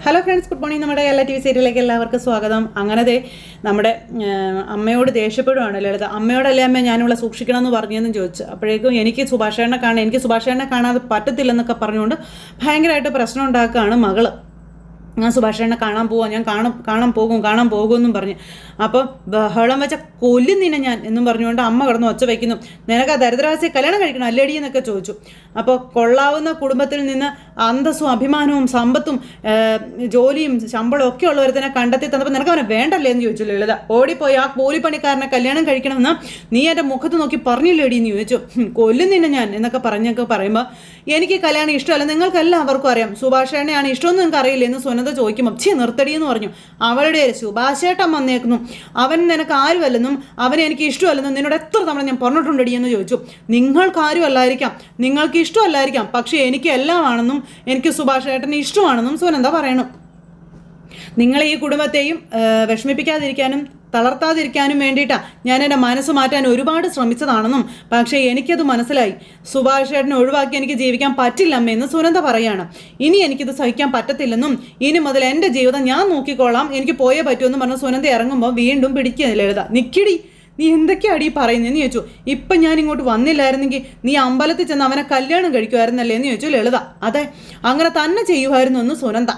Hello friends, good morning. നമ്മുടെ എല്ലാ TV സീരിയലിലേക്ക് എല്ലാവർക്കും സ്വാഗതം. അങ്ങനത്തെ നമ്മുടെ അമ്മയോട് ദേഷ്യപ്പെടുവാണ് ലളിത. അമ്മയോടല്ലേ അമ്മ ഞാനിവിടെ സൂക്ഷിക്കണം എന്ന് പറഞ്ഞതെന്ന് ചോദിച്ചു. അപ്പോഴേക്കും എനിക്ക് സുഭാഷേട്ടനെ കാണാതെ പറ്റത്തില്ലെന്നൊക്കെ പറഞ്ഞുകൊണ്ട് ഭയങ്കരമായിട്ട് പ്രശ്നം ഉണ്ടാക്കുകയാണ് മകള്. ഞാൻ സുഭാഷേട്ടനെ കാണാൻ പോവാം, ഞാൻ കാണാൻ പോകുമെന്നും പറഞ്ഞ്. അപ്പോൾ ബഹളം വെച്ച കൊല്ലുന്നില്ല ഞാൻ എന്നും പറഞ്ഞുകൊണ്ട് അമ്മ കിടന്ന് ഒച്ച വയ്ക്കുന്നു. നിനക്ക് ആ ദരിദ്രവാസിയെ കല്യാണം കഴിക്കണം അല്ലേടി എന്നൊക്കെ ചോദിച്ചു. അപ്പോൾ കൊള്ളാവുന്ന കുടുംബത്തിൽ നിന്ന് അന്തസ്സും അഭിമാനവും സമ്പത്തും ജോലിയും ശമ്പളവും ഒക്കെ ഉള്ളവരെ തന്നെ കണ്ടെത്തി തന്നപ്പോൾ നിനക്ക് അവനെ വേണ്ടല്ലേ എന്ന് ചോദിച്ചു ലളിത. ഓടിപ്പോയി ആ കൂലിപ്പണിക്കാരനെ കല്യാണം കഴിക്കണമെന്ന് നീ എൻ്റെ മുഖത്ത് നോക്കി പറഞ്ഞില്ലേടി എന്ന് ചോദിച്ചു. കൊല്ലുന്നില്ല ഞാൻ എന്നൊക്കെ പറയുമ്പോൾ എനിക്ക് കല്യാണം ഇഷ്ടമല്ല, നിങ്ങൾക്ക് എല്ലാവർക്കും അറിയാം, സുഭാഷേട്ടനെയാണ് ഇഷ്ടമെന്ന് നിങ്ങൾക്ക് അറിയില്ല എന്ന് സുനന്ദ ചോദിക്കുമ്പോൾ നിർത്തടി എന്ന് പറഞ്ഞു. അവളുടെ സുഭാഷേട്ടൻ വന്നേക്കുന്നു, അവൻ നിനക്ക് ആരുമല്ലെന്നും അവനെ എനിക്ക് ഇഷ്ടമല്ലെന്നും നിന്നോട് എത്ര തവണ ഞാൻ പറഞ്ഞിട്ടുണ്ടടി എന്ന് ചോദിച്ചു. നിങ്ങൾക്ക് ആരുമല്ലായിരിക്കാം, നിങ്ങൾക്ക് ഇഷ്ടമല്ലായിരിക്കാം, പക്ഷേ എനിക്ക് എല്ലാമാണെന്നും എനിക്ക് സുഭാഷേട്ടനെ ഇഷ്ടമാണെന്നും സുനന്ദ പറയണം. നിങ്ങൾ ഈ കുടുംബത്തെയും വിഷമിപ്പിക്കാതിരിക്കാനും തളർത്താതിരിക്കാനും വേണ്ടിയിട്ടാണ് ഞാൻ എൻ്റെ മനസ്സ് മാറ്റാൻ ഒരുപാട് ശ്രമിച്ചതാണെന്നും, പക്ഷേ എനിക്കത് മനസ്സിലായി. സുഭാഷേട്ടനെ ഒഴിവാക്കി എനിക്ക് ജീവിക്കാൻ പറ്റില്ല അമ്മയെന്ന് സുനന്ദ പറയാണ്. ഇനി എനിക്കിത് സഹിക്കാൻ പറ്റത്തില്ലെന്നും ഇനി മുതൽ എൻ്റെ ജീവിതം ഞാൻ നോക്കിക്കോളാം, എനിക്ക് പോയേ പറ്റുമെന്നും പറഞ്ഞ് സുനന്ദ ഇറങ്ങുമ്പോൾ വീണ്ടും പിടിക്കുക ലളിത. നിക്കിടി, നീ എന്തൊക്കെയാണ് ഈ പറയുന്നതെന്ന് ചോദിച്ചു. ഇപ്പം ഞാൻ ഇങ്ങോട്ട് വന്നില്ലായിരുന്നെങ്കിൽ നീ അമ്പലത്തിൽ ചെന്ന് അവനെ കല്യാണം കഴിക്കുമായിരുന്നല്ലേ എന്ന് ചോദിച്ചു ലളിത. അതെ, അങ്ങനെ തന്നെ ചെയ്യുമായിരുന്നു എന്ന് സുനന്ദ.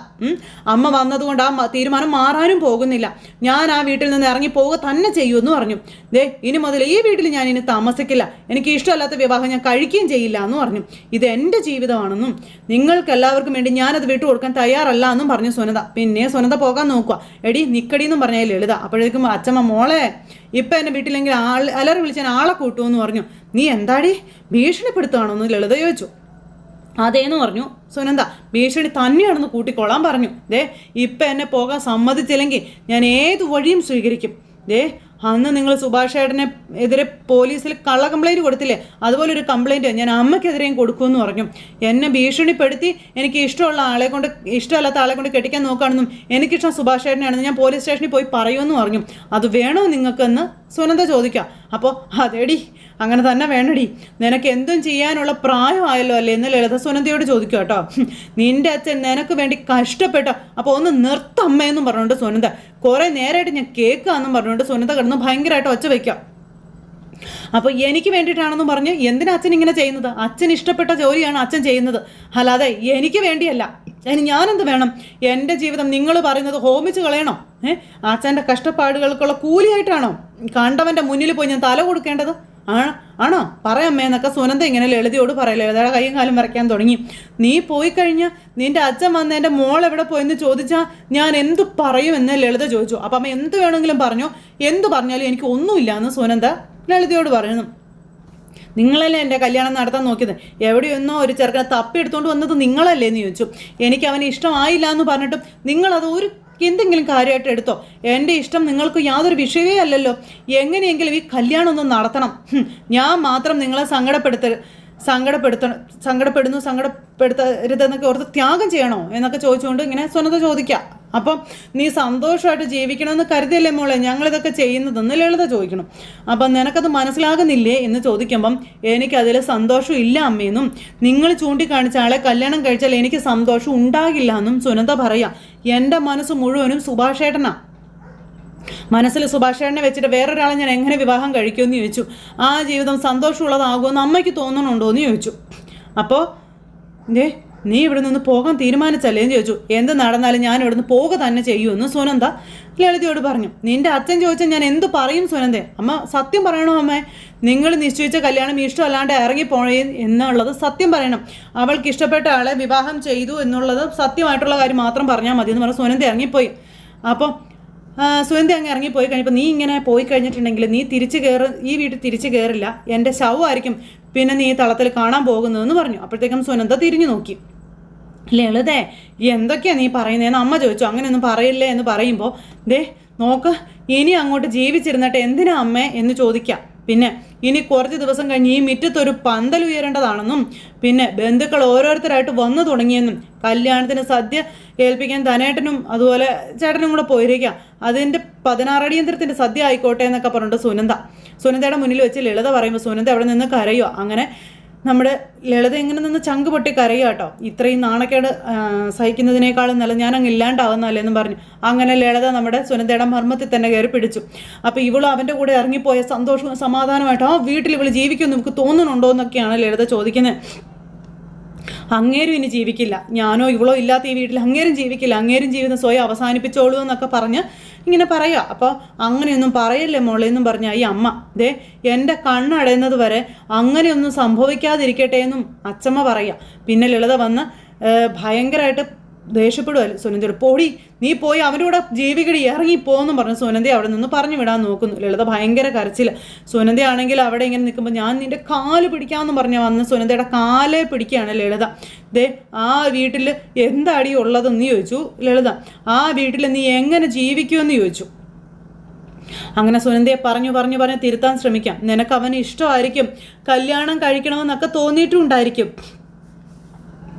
അമ്മ വന്നതുകൊണ്ട് ആ തീരുമാനം മാറാനും പോകുന്നില്ല, ഞാൻ ആ വീട്ടിൽ നിന്ന് ഇറങ്ങി പോവുക തന്നെ ചെയ്യുമെന്ന് പറഞ്ഞു. ദേ, ഇനി മുതൽ ഈ വീട്ടിൽ ഞാൻ ഇനി താമസിക്കില്ല, എനിക്ക് ഇഷ്ടമല്ലാത്ത വിവാഹം ഞാൻ കഴിക്കുകയും ചെയ്യില്ല എന്ന് പറഞ്ഞു. ഇത് എൻ്റെ ജീവിതമാണെന്നും നിങ്ങൾക്ക് എല്ലാവർക്കും വേണ്ടി ഞാനത് വിട്ടുകൊടുക്കാൻ തയ്യാറല്ല എന്നും പറഞ്ഞു സുനന്ദ. പിന്നെ സുനന്ദ പോകാൻ നോക്കുക. എടി നിക്കടി എന്നും പറഞ്ഞ ലളിത. അപ്പോഴേക്കും അച്ഛമ്മ, മോളെ ഇപ്പം എന്നെ വീട്ടിലെങ്കിൽ അലറി വിളിച്ചാൽ ആളെ കൂട്ടുമെന്ന് പറഞ്ഞു. നീ എന്താടി ഭീഷണിപ്പെടുത്തുകയാണോ എന്ന് ലളിത ചോദിച്ചു. അതേന്ന് പറഞ്ഞു സുനന്ദ. ഭീഷണി തന്നെയാണെന്ന് കൂട്ടിക്കൊള്ളാൻ പറഞ്ഞു. ദേ, ഇപ്പം എന്നെ പോകാൻ സമ്മതിച്ചില്ലെങ്കിൽ ഞാൻ ഏത് വഴിയും സ്വീകരിക്കും. ദേ, അന്ന് നിങ്ങൾ സുഭാഷേട്ടനെ എതിരെ പോലീസിൽ കള്ള കംപ്ലൈൻറ്റ് കൊടുത്തില്ലേ, അതുപോലെ ഒരു കംപ്ലൈൻറ്റ് ഞാൻ അമ്മയ്ക്കെതിരെയും കൊടുക്കുമെന്ന് പറഞ്ഞു. എന്നെ ഭീഷണിപ്പെടുത്തി എനിക്ക് ഇഷ്ടമല്ലാത്ത ആളെ കൊണ്ട് കെട്ടിക്കാൻ നോക്കുകയാണെന്നും എനിക്കിഷ്ടം സുഭാഷേട്ടനെയാണെന്ന് ഞാൻ പോലീസ് സ്റ്റേഷനിൽ പോയി പറയുമെന്ന് പറഞ്ഞു. അത് വേണോ നിങ്ങൾക്കെന്ന് സുനന്ദ ചോദിക്കാം. അപ്പോൾ അതേടി, അങ്ങനെ തന്നെ വേണടി, നിനക്ക് എന്തും ചെയ്യാനുള്ള പ്രായമായല്ലോ അല്ലേ എന്ന് ലളിത സുനന്ദയോട് ചോദിക്കുക കേട്ടോ. നിന്റെ അച്ഛൻ നിനക്ക് വേണ്ടി കഷ്ടപ്പെട്ടോ, അപ്പോൾ ഒന്ന് നിർത്തമ്മയെന്നും പറഞ്ഞുകൊണ്ട് സുനന്ദ. കുറേ നേരമായിട്ട് ഞാൻ കേൾക്കാമെന്നും പറഞ്ഞുകൊണ്ട് സുനന്ദ കിടന്ന് ഭയങ്കരമായിട്ട് ഒച്ച വയ്ക്കാം. അപ്പോൾ എനിക്ക് വേണ്ടിയിട്ടാണെന്ന് പറഞ്ഞ് എന്തിനാ അച്ഛൻ ഇങ്ങനെ ചെയ്യുന്നത്? അച്ഛൻ ഇഷ്ടപ്പെട്ട ജോലിയാണ് അച്ഛൻ ചെയ്യുന്നത്, അല്ലാതെ എനിക്ക് വേണ്ടിയല്ല. അതിന് ഞാനെന്ത് വേണം? എൻ്റെ ജീവിതം നിങ്ങൾ പറയുന്നത് ഹോമിച്ച് കളയണോ? അച്ഛൻ്റെ കഷ്ടപ്പാടുകൾക്കുള്ള കൂലിയായിട്ടാണോ കണ്ടവൻ്റെ മുന്നിൽ പോയി ഞാൻ തല കൊടുക്കേണ്ടത്? ആണോ? പറയാമ്മേ എന്നൊക്കെ സുനന്ദ ഇങ്ങനെ ലളിതയോട് പറയില്ല. ലളിതയുടെ കൈയും കാലും വരയ്ക്കാൻ തുടങ്ങി. നീ പോയി കഴിഞ്ഞാൽ നിന്റെ അച്ഛൻ വന്ന് എൻ്റെ മോൾ എവിടെ പോയെന്ന് ചോദിച്ചാൽ ഞാൻ എന്തു പറയുമെന്ന് ലളിത ചോദിച്ചു. അപ്പം അമ്മ എന്ത് വേണമെങ്കിലും പറഞ്ഞോ, എന്തു പറഞ്ഞാലും എനിക്ക് ഒന്നുമില്ല എന്ന് സുനന്ദ ലളിതയോട് പറയുന്നു. നിങ്ങളല്ലേ എൻ്റെ കല്യാണം നടത്താൻ നോക്കിയത്? എവിടെയൊന്നോ ഒരു ചെറുക്കനെ തപ്പിയെടുത്തോണ്ട് വന്നത് നിങ്ങളല്ലേ എന്ന് ചോദിച്ചു. എനിക്ക് അവന് ഇഷ്ടമായില്ല എന്ന് പറഞ്ഞിട്ടും നിങ്ങളത് എന്തെങ്കിലും കാര്യമായിട്ട് എടുത്തോ? എൻ്റെ ഇഷ്ടം നിങ്ങൾക്ക് യാതൊരു വിഷയമേ അല്ലല്ലോ. എങ്ങനെയെങ്കിലും ഈ കല്യാണം ഒന്ന് നടത്തണം. ഞാൻ മാത്രം നിങ്ങളെ സങ്കടപ്പെടുത്തരുതെന്നൊക്കെ ഓർത്ത് ത്യാഗം ചെയ്യണോ എന്നൊക്കെ ചോദിച്ചുകൊണ്ട് ഇങ്ങനെ സുനന്ദ ചോദിക്കുക. അപ്പം നീ സന്തോഷമായിട്ട് ജീവിക്കണമെന്ന് കരുതിയല്ലേ മോളെ ഞങ്ങളിതൊക്കെ ചെയ്യുന്നതെന്ന് ലളിത ചോദിക്കണം. അപ്പം നിനക്കത് മനസ്സിലാകുന്നില്ലേ എന്ന് ചോദിക്കുമ്പം എനിക്കതിൽ സന്തോഷം ഇല്ല അമ്മയെന്നും നിങ്ങൾ ചൂണ്ടിക്കാണിച്ച ആളെ കല്യാണം കഴിച്ചാൽ എനിക്ക് സന്തോഷം ഉണ്ടാകില്ല എന്നും സുനന്ദ പറയാം. എൻ്റെ മനസ്സ് മുഴുവനും സുഭാഷേട്ടനാ. മനസ്സിൽ സുഭാഷേട്ടനെ വെച്ചിട്ട് വേറൊരാളെ ഞാൻ എങ്ങനെ വിവാഹം കഴിക്കുമെന്ന് ചോദിച്ചു. ആ ജീവിതം സന്തോഷമുള്ളതാകുമെന്ന് അമ്മയ്ക്ക് തോന്നണുണ്ടോ എന്ന് ചോദിച്ചു. അപ്പോൾ നീ ഇവിടെ നിന്ന് പോകാൻ തീരുമാനിച്ചല്ലേ എന്ന് ചോദിച്ചു. എന്ത് നടന്നാലും ഞാൻ ഇവിടെ നിന്ന് പോവുക തന്നെ ചെയ്യുമെന്ന് സുനന്ദ ലളിതയോട് പറഞ്ഞു. നിന്റെ അച്ഛൻ ചോദിച്ചാൽ ഞാൻ എന്ത് പറയും സുനന്ദേ? അമ്മ സത്യം പറയണോ അമ്മേ? നിങ്ങൾ നിശ്ചയിച്ച കല്യാണം ഇഷ്ടമല്ലാണ്ട് ഇറങ്ങിപ്പോയേ എന്നുള്ളത് സത്യം പറയണം. അവൾക്ക് ഇഷ്ടപ്പെട്ട ആളെ വിവാഹം ചെയ്തു എന്നുള്ളത് സത്യമായിട്ടുള്ള കാര്യം മാത്രം പറഞ്ഞാൽ മതി എന്ന് പറഞ്ഞ് സുനന്ദ ഇറങ്ങിപ്പോയി. അപ്പോൾ സുനന്ദ അങ്ങ് ഇറങ്ങിപ്പോയി കഴിഞ്ഞപ്പോൾ നീ ഇങ്ങനെ പോയി കഴിഞ്ഞിട്ടുണ്ടെങ്കിൽ നീ ഈ വീട്ടിൽ തിരിച്ചു കയറില്ല, എൻ്റെ ശവമായിരിക്കും പിന്നെ നീ തളത്തിൽ കാണാൻ പോകുന്നതെന്ന് പറഞ്ഞു. അപ്പോഴത്തേക്കും സുനന്ദ തിരിഞ്ഞു നോക്കി. ലളിതേ, എന്തൊക്കെയാണ് നീ പറയുന്നതെന്ന് അമ്മ ചോദിച്ചു. അങ്ങനെയൊന്നും പറയില്ലേ എന്ന് പറയുമ്പോൾ നോക്ക്, ഇനി അങ്ങോട്ട് ജീവിച്ചിരുന്നിട്ട് എന്തിനാ അമ്മേ എന്ന് ചോദിക്കാം. പിന്നെ ഇനി കുറച്ച് ദിവസം കഴിഞ്ഞ് ഈ മുറ്റത്തൊരു പന്തൽ ഉയരേണ്ടതാണെന്നും പിന്നെ ബന്ധുക്കൾ ഓരോരുത്തരായിട്ട് വന്നു തുടങ്ങിയെന്നും കല്യാണത്തിന് സദ്യ ഏൽപ്പിക്കാൻ തനേട്ടനും അതുപോലെ ചേട്ടനും കൂടെ പോയിരിക്കാം, അതിൻ്റെ 16 അടിയന്തരത്തിൻ്റെ സദ്യ ആയിക്കോട്ടെ എന്നൊക്കെ പറഞ്ഞിട്ട് സുനന്ദയുടെ മുന്നിൽ വെച്ച് ലളിത പറയുമ്പോൾ സുനന്ദ അവിടെ നിന്ന് കരയോ. അങ്ങനെ നമ്മുടെ ലളിത ഇങ്ങനെ നിന്ന് ചങ്ക് പൊട്ടി കരയുക കേട്ടോ. ഇത്രയും നാണക്കേട് സഹിക്കുന്നതിനേക്കാളും നല്ല ഞാൻ അങ്ങ് ഇല്ലാണ്ടാവുന്നല്ലേ എന്ന് പറഞ്ഞു. അങ്ങനെ ലളിത നമ്മുടെ സുനന്ദയുടെ മർമ്മത്തിൽ തന്നെ കയറി പിടിച്ചു. അപ്പോൾ ഇവളും അവൻ്റെ കൂടെ ഇറങ്ങിപ്പോയ സന്തോഷവും സമാധാനമായിട്ട് ആ വീട്ടിൽ ഇവൾ ജീവിക്കുമെന്ന് നമുക്ക് തോന്നുന്നുണ്ടോ എന്നൊക്കെയാണ് ലളിത ചോദിക്കുന്നത്. അങ്ങേരും ഇനി ജീവിക്കില്ല, ഞാനോ ഇവളോ ഇല്ലാത്ത ഈ വീട്ടിൽ അങ്ങേരും ജീവിക്കില്ല, അങ്ങേരും ജീവിതം സ്വയം അവസാനിപ്പിച്ചോളൂ എന്നൊക്കെ പറഞ്ഞ് ഇങ്ങനെ പറയുക. അപ്പോൾ അങ്ങനെയൊന്നും പറയല്ലേ മോളെ എന്നും പറഞ്ഞ ഈ അമ്മ ദേ എൻ്റെ കണ്ണടയുന്നത് വരെ അങ്ങനെയൊന്നും സംഭവിക്കാതിരിക്കട്ടെ എന്നും അച്ചമ്മ പറയുക. പിന്നെ ലളിത വന്ന് ഭയങ്കരമായിട്ട് ദേഷ്യപ്പെടുമല്ലോ സുനന്ദയോട്. പൊടി നീ പോയി അവൻ്റെ കൂടെ ജീവികടി ഇറങ്ങിപ്പോന്നും പറഞ്ഞു സുനന്ദയെ അവിടെ നിന്ന് പറഞ്ഞു വിടാൻ നോക്കുന്നു. ലളിത ഭയങ്കര കരച്ചില്ല. സുനന്ദയാണെങ്കിൽ അവിടെ ഇങ്ങനെ നിൽക്കുമ്പോൾ ഞാൻ നിൻ്റെ കാല് പിടിക്കാമെന്ന് പറഞ്ഞ് വന്ന് സുനന്ദയുടെ കാലേ പിടിക്കുകയാണ് ലളിത. ദേ ആ വീട്ടിൽ എന്താടി ഉള്ളതെന്ന് ചോദിച്ചു ലളിത. ആ വീട്ടിൽ നീ എങ്ങനെ ജീവിക്കുമെന്ന് ചോദിച്ചു. അങ്ങനെ സുനന്ദയെ പറഞ്ഞു തിരുത്താൻ ശ്രമിക്കാം. നിനക്ക് അവന് ഇഷ്ടമായിരിക്കും, കല്യാണം കഴിക്കണമെന്നൊക്കെ തോന്നിയിട്ടുണ്ടായിരിക്കും,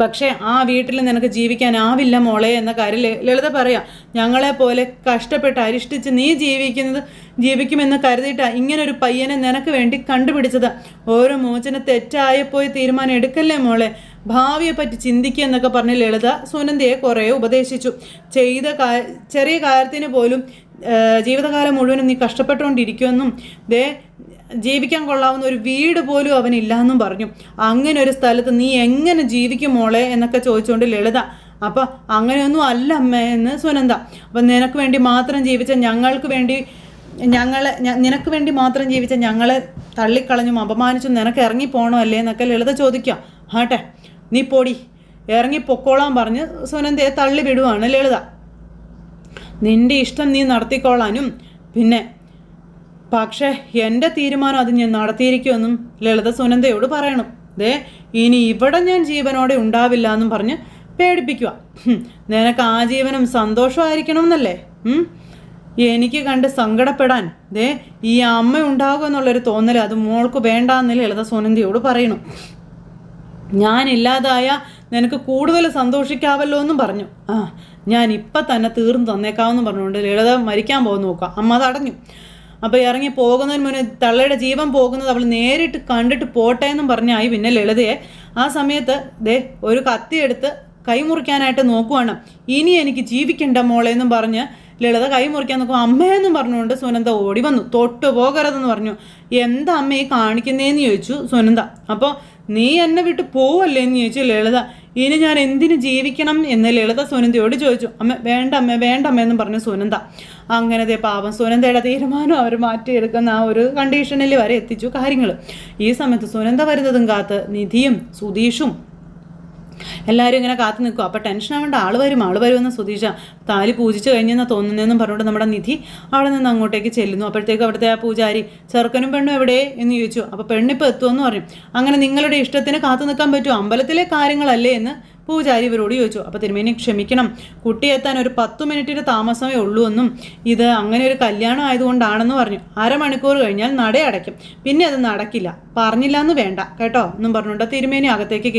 പക്ഷേ ആ വീട്ടിൽ നിനക്ക് ജീവിക്കാനാവില്ല മോളെ എന്ന കാര്യം ലളിത പറയാം. ഞങ്ങളെപ്പോലെ കഷ്ടപ്പെട്ട് അരിഷ്ടിച്ച് നീ ജീവിക്കുമെന്ന് കരുതിയിട്ടാണ് ഇങ്ങനൊരു പയ്യനെ നിനക്ക് വേണ്ടി കണ്ടുപിടിച്ചത്. ഓരോ മോചന തെറ്റായപ്പോയി തീരുമാനം എടുക്കല്ലേ മോളെ, ഭാവിയെ പറ്റി ചിന്തിക്കുക എന്നൊക്കെ പറഞ്ഞ് ലളിത സുനന്ദയെ കുറേ ഉപദേശിച്ചു. ചെറിയ കാര്യത്തിന് പോലും ജീവിതകാലം മുഴുവനും നീ കഷ്ടപ്പെട്ടുകൊണ്ടിരിക്കുമെന്നും ദേ ജീവിക്കാൻ കൊള്ളാവുന്ന ഒരു വീട് പോലും അവനില്ലാന്നും പറഞ്ഞു. അങ്ങനെ ഒരു സ്ഥലത്ത് നീ എങ്ങനെ ജീവിക്കും മോളെ എന്നൊക്കെ ചോദിച്ചുകൊണ്ട് ലളിത. അപ്പം അങ്ങനെയൊന്നും അല്ല അമ്മ എന്ന് സുനന്ദ. അപ്പം നിനക്ക് വേണ്ടി മാത്രം ജീവിച്ച നിനക്ക് വേണ്ടി മാത്രം ജീവിച്ച ഞങ്ങളെ തള്ളിക്കളഞ്ഞും അപമാനിച്ചും നിനക്ക് ഇറങ്ങിപ്പോണോ അല്ലേ എന്നൊക്കെ ലളിത ചോദിക്കാം. ആട്ടെ നീ പൊടി ഇറങ്ങിപ്പൊക്കോളാൻ പറഞ്ഞ് സുനന്ദയെ തള്ളി വിടുവാണ് ലളിത. നിന്റെ ഇഷ്ടം നീ നടത്തിക്കോളാനും പിന്നെ പക്ഷേ എൻ്റെ തീരുമാനം അത് ഞാൻ നടത്തിയിരിക്കുമെന്നും ലളിത സുനന്ദയോട് പറയണം. ദേ ഇനി ഇവിടെ ഞാൻ ജീവനോടെ ഉണ്ടാവില്ല എന്നും പറഞ്ഞ് പേടിപ്പിക്കുക. നിനക്ക് ആജീവനം സന്തോഷമായിരിക്കണം എന്നല്ലേ എനിക്ക് കണ്ട് സങ്കടപ്പെടാൻ ദേ ഈ അമ്മ ഉണ്ടാകുമെന്നുള്ളൊരു തോന്നൽ അത് മോൾക്ക് വേണ്ടാന്ന് ലളിത സുനന്ദയോട് പറയണം. ഞാനില്ലാതായ നിനക്ക് കൂടുതൽ സന്തോഷിക്കാവല്ലോ എന്നും പറഞ്ഞു. ഞാൻ ഇപ്പം തന്നെ തീർന്നു തന്നേക്കാമെന്ന് പറഞ്ഞുകൊണ്ട് ലളിത മരിക്കാൻ പോകുന്നു നോക്കാം. അമ്മ തടഞ്ഞു. അപ്പോൾ ഇറങ്ങി പോകുന്നതിന് മുന്നേ തള്ളയുടെ ജീവൻ പോകുന്നത് അവൾ നേരിട്ട് കണ്ടിട്ട് പോട്ടെ എന്നും പറഞ്ഞായി പിന്നെ ലളിതയെ. ആ സമയത്ത് ദേ ഒരു കത്തിയെടുത്ത് കൈമുറിക്കാനായിട്ട് നോക്കുവാണ്. ഇനി എനിക്ക് ജീവിക്കണ്ട മോളെ എന്നും പറഞ്ഞ് ലളിത കൈമുറിക്കാൻ നോക്കും. അമ്മയെന്നും പറഞ്ഞുകൊണ്ട് സുനന്ദ ഓടി വന്നു. തൊട്ടു പോകരുതെന്ന് പറഞ്ഞു. എന്താ അമ്മ ഈ കാണിക്കുന്നതെന്ന് ചോദിച്ചു സുനന്ദ. അപ്പോൾ നീ എന്നെ വിട്ട് പോവല്ലേ എന്ന് ചോദിച്ചു ലളിത. ഇനി ഞാൻ എന്തിനു ജീവിക്കണം എന്ന് ലളിത സുനന്ദയോട് ചോദിച്ചു. വേണ്ടമ്മ എന്നും പറഞ്ഞു സുനന്ദ. അങ്ങനത്തെ പാവം സുനന്ദയുടെ തീരുമാനം അവർ മാറ്റിയെടുക്കുന്ന ആ ഒരു കണ്ടീഷനിൽ വരെ എത്തിച്ചു കാര്യങ്ങൾ. ഈ സമയത്ത് സുനന്ദ വരുന്നതും കാത്ത് നിധിയും സുധീഷും എല്ലാവരും ഇങ്ങനെ കാത്തു നിൽക്കും. അപ്പോൾ ടെൻഷൻ ആവേണ്ട, ആൾ വരുമെന്ന് സുധീഷ താലി പൂജിച്ച് കഴിഞ്ഞെന്നാണ് തോന്നുന്നതെന്നും പറഞ്ഞുകൊണ്ട് നമ്മുടെ നിധി അവിടെ നിന്ന് അങ്ങോട്ടേക്ക് ചെല്ലുന്നു. അപ്പോഴത്തേക്ക് അവിടുത്തെ ആ പൂജാരി ചെറുക്കനും പെണ്ണും എവിടെ എന്ന് ചോദിച്ചു. അപ്പോൾ പെണ്ണിപ്പോൾ എത്തുമെന്ന് പറഞ്ഞു. അങ്ങനെ നിങ്ങളുടെ ഇഷ്ടത്തിന് കാത്തു നിൽക്കാൻ പറ്റുമോ, അമ്പലത്തിലെ കാര്യങ്ങളല്ലേ എന്ന് പൂജാരി ഇവരോട് ചോദിച്ചു. അപ്പോൾ തിരുമേനി ക്ഷമിക്കണം, കുട്ടി എത്താൻ ഒരു 10 മിനിറ്റിൻ്റെ താമസമേ ഉള്ളൂ എന്നും ഇത് അങ്ങനെ ഒരു കല്യാണം ആയതുകൊണ്ടാണെന്ന് പറഞ്ഞു. അരമണിക്കൂർ കഴിഞ്ഞാൽ നട അടയ്ക്കും, പിന്നെ അത് നടക്കില്ല, പറഞ്ഞില്ല എന്ന് വേണ്ട കേട്ടോ എന്നും പറഞ്ഞുകൊണ്ട് തിരുമേനി അകത്തേക്ക്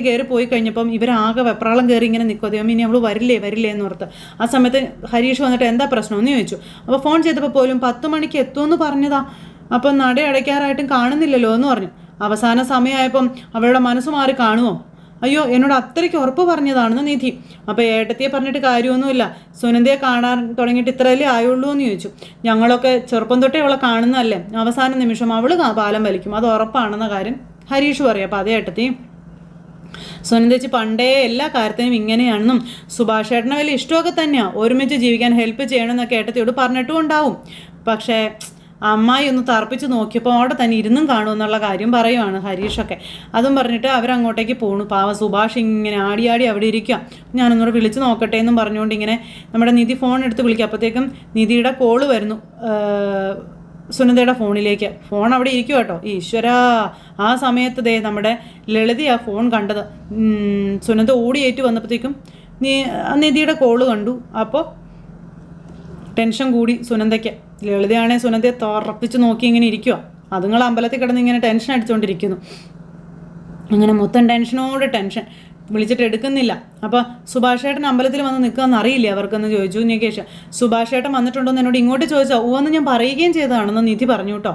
കയറിപ്പോയി കഴിഞ്ഞപ്പം ഇവരാകെ വെപ്രാളം കയറി ഇങ്ങനെ നിൽക്കും. ഇനി അവൾ വരില്ലേ എന്ന് ഓർത്ത്. ആ സമയത്ത് ഹരീഷ് വന്നിട്ട് എന്താ പ്രശ്നമെന്ന് ചോദിച്ചു. അപ്പോൾ ഫോൺ ചെയ്തപ്പോൾ പോലും 10 മണിക്ക് എത്തുമെന്ന് പറഞ്ഞതാ, അപ്പം നട അടയ്ക്കാറായിട്ടും കാണുന്നില്ലല്ലോ എന്ന് പറഞ്ഞു. അവസാന സമയമായപ്പം അവളുടെ മനസ്സ് മാറി കാണുമോ, അയ്യോ എന്നോട് അത്രയ്ക്ക് ഉറപ്പ് പറഞ്ഞതാണെന്ന് നിധി. അപ്പോൾ ഏട്ടത്തിയെ പറഞ്ഞിട്ട് കാര്യമൊന്നുമില്ല, സുനന്ദയെ കാണാൻ തുടങ്ങിയിട്ട് ഇത്രയല്ലേ ആയുള്ളൂ എന്ന് ചോദിച്ചു. ഞങ്ങളൊക്കെ ചെറുപ്പം തൊട്ടേ അവളെ കാണുന്നതല്ലേ, അവസാന നിമിഷം അവൾ പാലം വലിക്കും, അത് ഉറപ്പാണെന്ന കാര്യം ഹരീഷ് പറയും. അപ്പോൾ അതേ ഏട്ടത്തി സുനന്ദേച്ചി പണ്ടേ എല്ലാ കാര്യത്തിനും ഇങ്ങനെയാണെന്നും സുഭാഷ് ഏട്ടനെ വലിയ ഇഷ്ടമൊക്കെ തന്നെയാണ്, ഒരുമിച്ച് ജീവിക്കാൻ ഹെൽപ്പ് ചെയ്യണമെന്നൊക്കെ ഏട്ടത്തിയോട് പറഞ്ഞിട്ടും ഉണ്ടാവും. പക്ഷേ അമ്മായി ഒന്ന് തർപ്പിച്ച് നോക്കിയപ്പോൾ അവിടെ തന്നെ ഇരുന്നും കാണുമെന്നുള്ള കാര്യം പറയുവാണ് ഹരീഷൊക്കെ. അതും പറഞ്ഞിട്ട് അവരങ്ങോട്ടേക്ക് പോണു. പാവം സുഭാഷ് ഇങ്ങനെ ആടി അവിടെ ഇരിക്കുക. ഞാനൊന്നുകൂടെ വിളിച്ച് നോക്കട്ടെ എന്നും പറഞ്ഞുകൊണ്ട് ഇങ്ങനെ നമ്മുടെ നിധി ഫോൺ എടുത്ത് വിളിക്കുക. അപ്പോഴത്തേക്കും നിധിയുടെ കോള് വരുന്നു സുനന്ദയുടെ ഫോണിലേക്ക്. ഫോൺ അവിടെ ഇരിക്കും കേട്ടോ. ഈശ്വരാ, ആ സമയത്ത് ദേ നമ്മുടെ ലളിത ആ ഫോൺ കണ്ടത്. സുനന്ദ ഓടിയേറ്റ് വന്നപ്പോഴത്തേക്കും നിധിയുടെ കോള് കണ്ടു. അപ്പോൾ ടെൻഷൻ കൂടി സുനന്ദയ്ക്ക്. ലളിതയാണെങ്കിൽ സുനന്ദയെ തുറപ്പിച്ച് നോക്കി ഇങ്ങനെ ഇരിക്കുക. അതുങ്ങൾ അമ്പലത്തിൽ കിടന്ന് ഇങ്ങനെ ടെൻഷൻ അടിച്ചുകൊണ്ടിരിക്കുന്നു. അങ്ങനെ മൊത്തം ടെൻഷൻ. വിളിച്ചിട്ട് എടുക്കുന്നില്ല. അപ്പോൾ സുഭാഷേട്ടൻ അമ്പലത്തിൽ വന്ന് നിൽക്കുകയെന്ന് അറിയില്ല അവർക്കെന്ന് ചോദിച്ചു നികേഷ്. സുഭാഷേട്ടൻ വന്നിട്ടുണ്ടോയെന്ന് എന്നോട് ഇങ്ങോട്ട് ചോദിച്ചാൽ ഓന്ന് ഞാൻ പറയുകയും ചെയ്തതാണെന്ന് നിധി പറഞ്ഞു കേട്ടോ.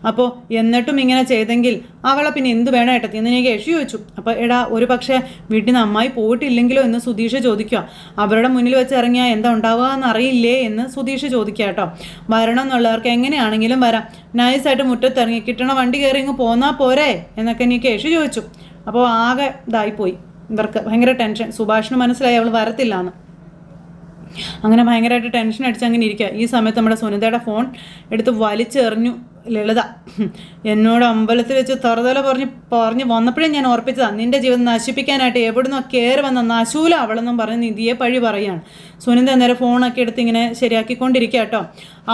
അപ്പോൾ എന്നിട്ടും ഇങ്ങനെ ചെയ്തെങ്കിൽ അവളെ പിന്നെ എന്ത് വേണം ഏട്ടത്തി എന്ന് നികേഷ് ചോദിച്ചു. അപ്പോൾ എടാ ഒരു പക്ഷേ വീട്ടിൽ നിന്ന് അമ്മായി പോയിട്ടില്ലെങ്കിലോ എന്ന് സുധീഷ് ചോദിക്കുക. അവരുടെ മുന്നിൽ വെച്ച് ഇറങ്ങിയാൽ എന്താ ഉണ്ടാവുക എന്നറിയില്ലേ എന്ന് സുധീഷ് ചോദിക്കുക കേട്ടോ. വരണം എന്നുള്ളവർക്ക് എങ്ങനെയാണെങ്കിലും വരാം, നൈസായിട്ട് മുറ്റത്തിറങ്ങി കിട്ടണ വണ്ടി കയറി ഇങ്ങ് പോന്നാൽ പോരെ എന്നൊക്കെ നികേഷ് ചോദിച്ചു. അപ്പോൾ ആകെ ഇതായിപ്പോയി ഇവർക്ക്, ഭയങ്കര ടെൻഷൻ. സുഭാഷിന് മനസ്സിലായി അവൾ വരത്തില്ലാന്ന്. അങ്ങനെ ഭയങ്കരമായിട്ട് ടെൻഷൻ അടിച്ച് അങ്ങനെ ഇരിക്കുക. ഈ സമയത്ത് നമ്മുടെ സുനിതയുടെ ഫോൺ എടുത്ത് വലിച്ചെറിഞ്ഞു ലളിത. എന്നോട് അമ്പലത്തിൽ വെച്ച് തറുതല പറഞ്ഞ് വന്നപ്പോഴേ ഞാൻ ഓർപ്പിച്ചതാണ്, നിന്റെ ജീവിതം നശിപ്പിക്കാനായിട്ട് എവിടുന്നോ കയറി വന്ന നശൂല അവളെന്നും പറഞ്ഞ് നിധിയെ പഴി പറയുകയാണ്. സുനിത നേരെ ഫോണൊക്കെ എടുത്ത് ഇങ്ങനെ ശരിയാക്കിക്കൊണ്ടിരിക്കുക കേട്ടോ.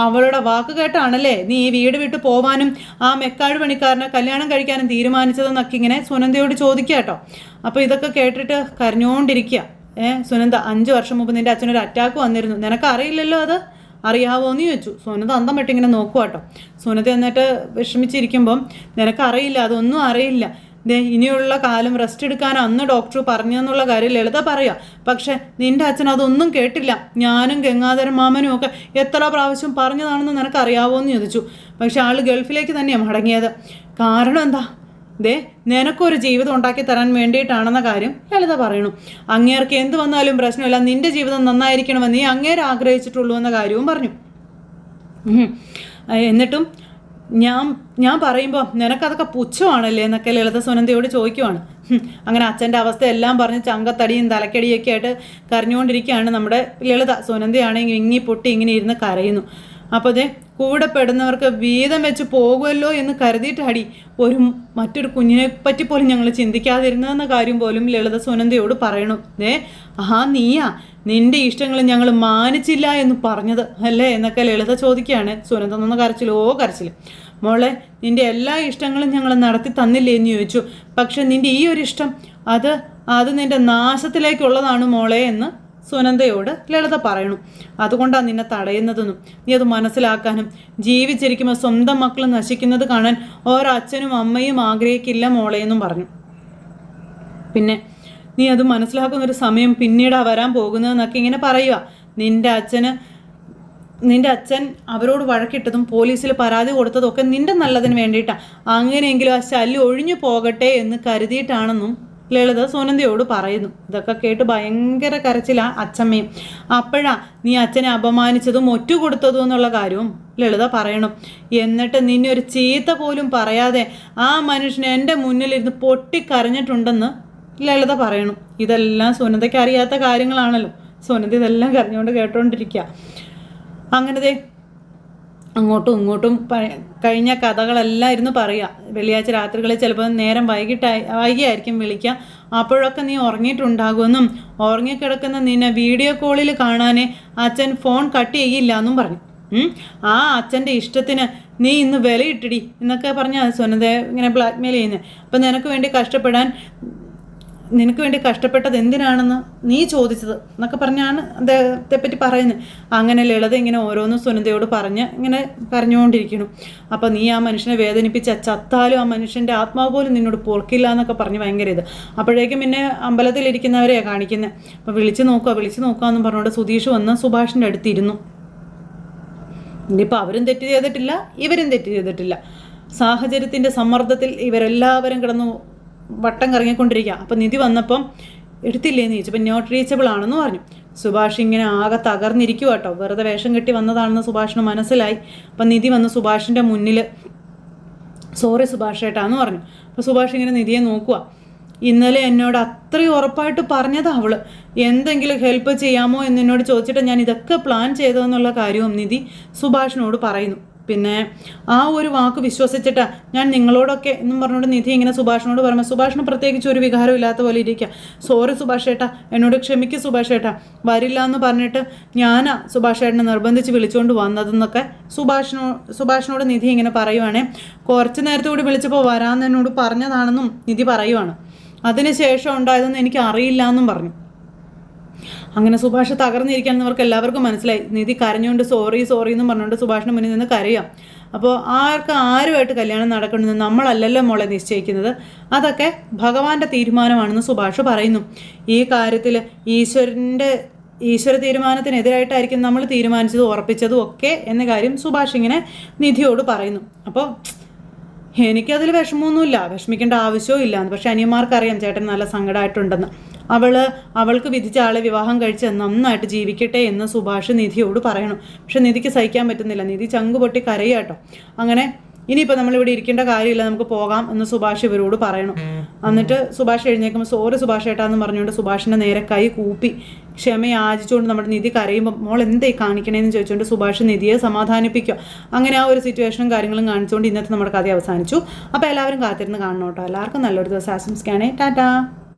അവളുടെ വാക്ക് കേട്ടാണല്ലേ നീ ഈ വീട് വിട്ട് പോവാനും ആ മെക്കാട് പണിക്കാരനെ കല്യാണം കഴിക്കാനും തീരുമാനിച്ചതെന്നൊക്കെ ഇങ്ങനെ സുനന്ദയോട് ചോദിക്കുക കേട്ടോ. അപ്പോൾ ഇതൊക്കെ കേട്ടിട്ട് കരഞ്ഞുകൊണ്ടിരിക്കുക. സുനന്ദ, 5 വർഷം മുമ്പ് നിന്റെ അച്ഛനൊരു അറ്റാക്ക് വന്നിരുന്നു, നിനക്ക് അറിയില്ലല്ലോ അത്, അറിയാവോ എന്ന് ചോദിച്ചു. സുനന്ദ അന്തം വിട്ട് ഇങ്ങനെ നോക്കുക കേട്ടോ. സുനന്ദ എന്നിട്ട് വിഷമിച്ചിരിക്കുമ്പം നിനക്കറിയില്ല, അതൊന്നും അറിയില്ല, ഇനിയുള്ള കാലം റെസ്റ്റ് എടുക്കാൻ അന്ന് ഡോക്ടർ പറഞ്ഞെന്നുള്ള കാര്യം ലളിത പറയാം. പക്ഷെ നിന്റെ അച്ഛൻ അതൊന്നും കേട്ടില്ല. ഞാനും ഗംഗാധരൻ മാമനും ഒക്കെ എത്ര പ്രാവശ്യം പറഞ്ഞതാണെന്ന് നിനക്കറിയാവോ എന്ന് ചോദിച്ചു. പക്ഷെ ആൾ ഗൾഫിലേക്ക് തന്നെയാണ് മടങ്ങിയത്. കാരണം എന്താ? നിനക്കൊരു ജീവിതം ഉണ്ടാക്കി തരാൻ വേണ്ടിയിട്ടാണെന്ന കാര്യം ലളിത പറയണു. അങ്ങേർക്ക് എന്ത് വന്നാലും പ്രശ്നമില്ല, നിന്റെ ജീവിതം നന്നായിരിക്കണമെന്ന് നീ അങ്ങേരെ ആഗ്രഹിച്ചിട്ടുള്ളൂ എന്ന കാര്യവും പറഞ്ഞു. എന്നിട്ടും ഞാൻ പറയുമ്പോൾ നിനക്കതൊക്കെ പുച്ഛമാണല്ലേ എന്നൊക്കെ ലളിത സുനന്ദയോട് ചോദിക്കുവാണ്. അങ്ങനെ അച്ഛൻ്റെ അവസ്ഥ എല്ലാം പറഞ്ഞ് ചങ്കത്തടിയും തലക്കടിയൊക്കെ ആയിട്ട് കരഞ്ഞുകൊണ്ടിരിക്കുകയാണ് നമ്മുടെ ലളിത. സുനന്ദയാണെങ്കിൽ ഇങ്ങി പൊട്ടി ഇങ്ങനെ ഇരുന്ന് കരയുന്നു. അപ്പോൾ കൂടെ പെടുന്നവർക്ക് വീതം വെച്ച് പോകുമല്ലോ എന്ന് കരുതിയിട്ടാടി മറ്റൊരു കുഞ്ഞിനെ പറ്റി പോലും ഞങ്ങൾ ചിന്തിക്കാതിരുന്നതെന്ന കാര്യം പോലും ലളിത സുനന്ദയോട് പറയണു. നീയാ നിന്റെ ഇഷ്ടങ്ങൾ ഞങ്ങൾ മാനിച്ചില്ല എന്ന് പറഞ്ഞത് അല്ലേ എന്നൊക്കെ ലളിത ചോദിക്കുകയാണ്. സുനന്ദ നിന്ന് കരച്ചിൽ. മോളെ, നിന്റെ എല്ലാ ഇഷ്ടങ്ങളും ഞങ്ങൾ നടത്തി തന്നില്ലേ എന്ന് ചോദിച്ചു. പക്ഷെ നിന്റെ ഈ ഒരു ഇഷ്ടം അത് നിന്റെ നാശത്തിലേക്കുള്ളതാണ് മോളെ എന്ന് സുനന്ദയോട് ലളിത പറയണു. അതുകൊണ്ടാണ് നിന്നെ തടയുന്നതെന്നും നീ അത് മനസ്സിലാക്കാനും ജീവിച്ചിരിക്കുമ്പോൾ സ്വന്തം മക്കൾ നശിക്കുന്നത് കാണാൻ ഒരച്ഛനും അമ്മയും ആഗ്രഹിക്കില്ല മോളെയെന്നും പറഞ്ഞു. പിന്നെ നീ അത് മനസ്സിലാക്കുന്നൊരു സമയം പിന്നീടാ വരാൻ പോകുന്നതെന്നൊക്കെ ഇങ്ങനെ പറയുക. നിന്റെ അച്ഛൻ അവരോട് വഴക്കിട്ടതും പോലീസിൽ പരാതി കൊടുത്തതൊക്കെ നിന്റെ നല്ലതിന് വേണ്ടിയിട്ടാണ്. അങ്ങനെയെങ്കിലും ആ ശല്യം ഒഴിഞ്ഞു പോകട്ടെ എന്ന് കരുതിയിട്ടാണെന്നും ലളിത സുനന്ദയോട് പറയുന്നു. ഇതൊക്കെ കേട്ട് ഭയങ്കര കരച്ചിലാ അച്ഛമ്മയും. അപ്പോഴാ നീ അച്ഛനെ അപമാനിച്ചതും ഒറ്റ കൊടുത്തതും എന്നുള്ള കാര്യവും ലളിത പറയണം. എന്നിട്ട് നിന്നെ ഒരു ചീത്ത പോലും പറയാതെ ആ മനുഷ്യനെ എൻ്റെ മുന്നിലിരുന്ന് പൊട്ടിക്കരഞ്ഞിട്ടുണ്ടെന്ന് ലളിത പറയണം. ഇതെല്ലാം സുനന്ദയ്ക്ക് അറിയാത്ത കാര്യങ്ങളാണല്ലോ. സുനന്ദ ഇതെല്ലാം കരഞ്ഞുകൊണ്ട് കേട്ടോണ്ടിരിക്കുക. അങ്ങനത്തെ അങ്ങോട്ടും ഇങ്ങോട്ടും കഴിഞ്ഞ കഥകളെല്ലാം ഇരുന്ന് പറയുക. വെള്ളിയാഴ്ച രാത്രികളിൽ ചിലപ്പോൾ നേരം വൈകിയായിരിക്കും വിളിക്കുക. അപ്പോഴൊക്കെ നീ ഉറങ്ങിയിട്ടുണ്ടാകുമെന്നും ഉറങ്ങിക്കിടക്കുന്ന നിന്നെ വീഡിയോ കോളിൽ കാണാനേ അച്ഛൻ ഫോൺ കട്ട് ചെയ്യില്ല എന്നും പറഞ്ഞു. ആ അച്ഛൻ്റെ ഇഷ്ടത്തിന് നീ ഇന്ന് വിലയിട്ടിടി എന്നൊക്കെ പറഞ്ഞാൽ സുനന്ദയെ ഇങ്ങനെ ബ്ലാക്ക്മെയിൽ ചെയ്യുന്നത്. അപ്പം നിനക്ക് വേണ്ടി കഷ്ടപ്പെട്ടത് എന്തിനാണെന്ന് നീ ചോദിച്ചത് എന്നൊക്കെ പറഞ്ഞാണ് അദ്ദേഹത്തെപ്പറ്റി പറയുന്നത്. അങ്ങനെ ലളിത ഇങ്ങനെ ഓരോന്നും സുനന്ദയോട് പറഞ്ഞ് ഇങ്ങനെ കരഞ്ഞുകൊണ്ടിരിക്കുന്നു. അപ്പോൾ നീ ആ മനുഷ്യനെ വേദനിപ്പിച്ച ചത്താലും ആ മനുഷ്യൻ്റെ ആത്മാവ് പോലും നിന്നോട് പൊറുക്കില്ല എന്നൊക്കെ പറഞ്ഞ് ഭയങ്കര ഇത്. അപ്പോഴേക്കും പിന്നെ അമ്പലത്തിലിരിക്കുന്നവരെയാണ് കാണിക്കുന്നത്. അപ്പോൾ വിളിച്ചു നോക്കുക എന്ന് പറഞ്ഞുകൊണ്ട് സുധീഷ് വന്ന് സുഭാഷിൻ്റെ അടുത്തിരുന്നു. ഇനിയിപ്പോൾ അവരും തെറ്റ് ചെയ്തിട്ടില്ല, ഇവരും തെറ്റ് ചെയ്തിട്ടില്ല. സാഹചര്യത്തിൻ്റെ സമ്മർദ്ദത്തിൽ ഇവരെല്ലാവരും കിടന്നു വട്ടം കറങ്ങിക്കൊണ്ടിരിക്കുക. അപ്പം നിധി വന്നപ്പം എടുത്തില്ലേന്ന് ചോദിച്ചപ്പോൾ നോട്ട് റീച്ചബിൾ ആണെന്ന് പറഞ്ഞു. സുഭാഷ് ഇങ്ങനെ ആകെ തകർന്നിരിക്കുക കേട്ടോ. വെറുതെ വേഷം കെട്ടി വന്നതാണെന്ന് സുഭാഷിന് മനസ്സിലായി. അപ്പം നിധി വന്ന് സുഭാഷിൻ്റെ മുന്നിൽ സോറി സുഭാഷ് ഏട്ടാന്ന് പറഞ്ഞു. അപ്പോൾ സുഭാഷ് ഇങ്ങനെ നിധിയെ നോക്കുക. ഇന്നലെ എന്നോട് അത്രയും ഉറപ്പായിട്ട് പറഞ്ഞതാ അവള്, എന്തെങ്കിലും ഹെൽപ്പ് ചെയ്യാമോ എന്നോട് ചോദിച്ചിട്ട് ഞാൻ ഇതൊക്കെ പ്ലാൻ ചെയ്തതെന്നുള്ള കാര്യവും നിധി സുഭാഷിനോട് പറയുന്നു. പിന്നെ ആ ഒരു വാക്ക് വിശ്വസിച്ചിട്ടാ ഞാൻ നിങ്ങളോടൊക്കെ എന്നും പറഞ്ഞുകൊണ്ട് നിധി ഇങ്ങനെ സുഭാഷിനോട് പറയുമ്പോൾ സുഭാഷിന് പ്രത്യേകിച്ച് ഒരു വികാരം ഇല്ലാത്ത പോലെ ഇരിക്കുക. സോറി സുഭാഷ് ഏട്ടാ, എന്നോട് ക്ഷമിക്കുക സുഭാഷ് ഏട്ടാ, വരില്ല എന്ന് പറഞ്ഞിട്ട് ഞാനാ സുഭാഷ് ഏട്ടനെ നിർബന്ധിച്ച് വിളിച്ചുകൊണ്ട് വന്നതെന്നൊക്കെ സുഭാഷിനോട് നിധി ഇങ്ങനെ പറയുവാണേ. കുറച്ച് നേരത്തെ കൂടി വിളിച്ചപ്പോൾ വരാമെന്ന് എന്നോട് പറഞ്ഞതാണെന്നും നിധി പറയുവാണ്. അതിനുശേഷം ഉണ്ടായതെന്ന് എനിക്ക് അറിയില്ല എന്നും പറഞ്ഞു. അങ്ങനെ സുഭാഷ് തകർന്നിരിക്കുകയാണെന്നവർക്ക് എല്ലാവർക്കും മനസ്സിലായി. നിധി കരഞ്ഞുകൊണ്ട് സോറി എന്നും പറഞ്ഞുകൊണ്ട് സുഭാഷിന് മുന്നിൽ നിന്ന് കരയാം. അപ്പോൾ ആരുമായിട്ട് കല്യാണം നടക്കണമെന്ന് നമ്മളല്ലല്ലോ മോളെ നിശ്ചയിക്കുന്നത്, അതൊക്കെ ഭഗവാന്റെ തീരുമാനമാണെന്ന് സുഭാഷ് പറയുന്നു. ഈ കാര്യത്തിൽ ഈശ്വര തീരുമാനത്തിനെതിരായിട്ടായിരിക്കും നമ്മൾ തീരുമാനിച്ചതും ഉറപ്പിച്ചതും ഒക്കെ എന്ന കാര്യം സുഭാഷ് ഇങ്ങനെ നിധിയോട് പറയുന്നു. അപ്പോൾ എനിക്കതിൽ വിഷമമൊന്നുമില്ല, വിഷമിക്കേണ്ട ആവശ്യവും ഇല്ല. പക്ഷെ അനിയന്മാർക്കറിയാം ചേട്ടൻ നല്ല സങ്കടമായിട്ടുണ്ടെന്ന്. അവൾക്ക് വിധിച്ച ആളെ വിവാഹം കഴിച്ച് നന്നായിട്ട് ജീവിക്കട്ടെ എന്ന് സുഭാഷ് നിധിയോട് പറയണം. പക്ഷെ നിധിക്ക് സഹിക്കാൻ പറ്റുന്നില്ല. നിധി ചങ്ക് പൊട്ടി കരയാട്ടോ. അങ്ങനെ ഇനിയിപ്പോൾ നമ്മളിവിടെ ഇരിക്കേണ്ട കാര്യമില്ല, നമുക്ക് പോകാം എന്ന് സുഭാഷ് ഇവരോട് പറയണം. എന്നിട്ട് സുഭാഷ് എഴുന്നേക്കുമ്പോൾ സോറി സുഭാഷ് ഏട്ടാന്ന് പറഞ്ഞുകൊണ്ട് സുഭാഷിൻ്റെ നേരെ കൈ കൂപ്പി ക്ഷമയാചിച്ചുകൊണ്ട് നമ്മുടെ നിധി കരയുമ്പോൾ മോൾ എന്തായി കാണിക്കണേന്ന് ചോദിച്ചുകൊണ്ട് സുഭാഷ് നിധിയെ സമാധാനിപ്പിക്കുക. അങ്ങനെ ആ ഒരു സിറ്റുവേഷനും കാര്യങ്ങളും കാണിച്ചുകൊണ്ട് ഇന്നത്തെ നമ്മുടെ കഥ അവസാനിച്ചു. അപ്പോൾ എല്ലാവരും കാത്തിരുന്ന് കാണണം കേട്ടോ. എല്ലാവർക്കും നല്ലൊരു ദിവസം ആശംസിക്കുകയാണേ. ടാറ്റാ.